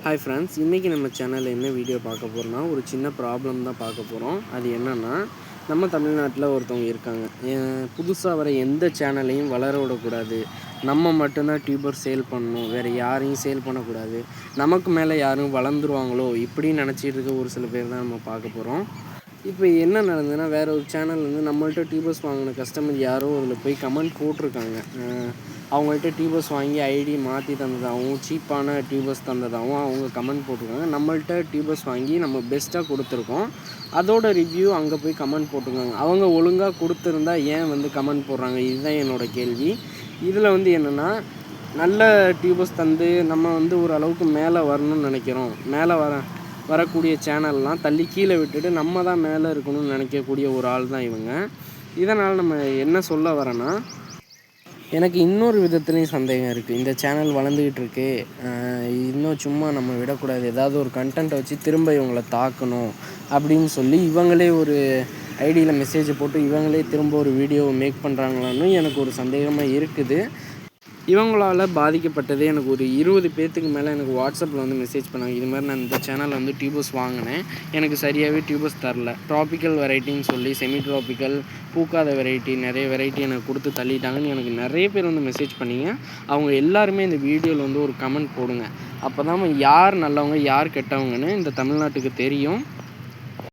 Hi friends, இன்றைக்கி நம்ம சேனலில் என்ன வீடியோ பார்க்க போகிறோம்னா ஒரு சின்ன ப்ராப்ளம் தான் பார்க்க போகிறோம். அது என்னென்னா, நம்ம தமிழ்நாட்டில் ஒருத்தவங்க இருக்காங்க. புதுசாக வர எந்த சேனலையும் வளர விடக்கூடாது, நம்ம மட்டும்தான் டியூபர் சேல் பண்ணணும், வேறு யாரையும் சேல் பண்ணக்கூடாது, நமக்கு மேலே யாரும் வளர்ந்துருவாங்களோ இப்படின்னு நினச்சிட்டு இருக்க ஒரு சில பேர் தான் நம்ம பார்க்க போகிறோம். இப்போ என்ன நடந்ததுன்னா, வேறு ஒரு சேனல் வந்து நம்மள்ட்ட டியூபர்ஸ் வாங்கின கஸ்டமர் யாரோ அதில் போய் கமெண்ட் போட்டிருக்காங்க. அவங்கள்ட்ட டியூபர்ஸ் வாங்கி ஐடி மாற்றி தந்ததாகவும், சீப்பான டியூபர்ஸ் தந்ததாகவும் அவங்க கமெண்ட் போட்டிருக்காங்க. நம்மள்ட்ட டியூபர்ஸ் வாங்கி நம்ம பெஸ்ட்டாக கொடுத்துருக்கோம், அதோட ரிவ்யூ அங்கே போய் கமெண்ட் போட்டிருக்காங்க. அவங்க ஒழுங்காக கொடுத்துருந்தா ஏன் வந்து கமெண்ட் போடுறாங்க? இதுதான் என்னோடய கேள்வி. இதில் வந்து என்னென்னா, நல்ல டியூபர்ஸ் தந்து நம்ம வந்து ஒரு அளவுக்கு மேலே வரணும்னு நினைக்கிறோம். மேலே வரக்கூடிய சேனல்லாம் தள்ளி கீழே விட்டுட்டு நம்ம தான் மேலே இருக்கணும்னு நினைக்கக்கூடிய ஒரு ஆள் தான் இவங்க. இதனால் நம்ம என்ன சொல்ல வரேன்னா, எனக்கு இன்னொரு விதத்துலேயும் சந்தேகம் இருக்குது. இந்த சேனல் வளர்ந்துக்கிட்டு இருக்கு, இன்னும் சும்மா நம்ம விடக்கூடாது, ஏதாவது ஒரு கண்டென்ட்டை வச்சு திரும்ப இவங்கள தாக்கணும் அப்படின்னு சொல்லி இவங்களே ஒரு ஐடியில் மெசேஜை போட்டு இவங்களே திரும்ப ஒரு வீடியோவை மேக் பண்ணுறாங்களான்னு எனக்கு ஒரு சந்தேகமாக இருக்குது. இவங்களால் பாதிக்கப்பட்டதே எனக்கு ஒரு 20 பேர்த்துக்கு மேலே எனக்கு வாட்ஸ்அப்பில் வந்து மெசேஜ் பண்ணாங்க. இது மாதிரி நான் இந்த சேனலில் வந்து டியூபர்ஸ் வாங்கினேன், எனக்கு சரியாகவே டியூபர்ஸ் தரல, ட்ராபிக்கல் வெரைட்டின்னு சொல்லி செமி ட்ராபிக்கல், பூக்காத வெரைட்டி, நிறைய வெரைட்டி எனக்கு கொடுத்து தள்ளிட்டாங்கன்னு எனக்கு நிறைய பேர் வந்து மெசேஜ் பண்ணிங்க. அவங்க எல்லாருமே இந்த வீடியோவில் வந்து ஒரு கமெண்ட் போடுங்க. அப்போ தான் யார் நல்லவங்க யார் கெட்டவங்கன்னு இந்த தமிழ்நாட்டுக்கு தெரியும்.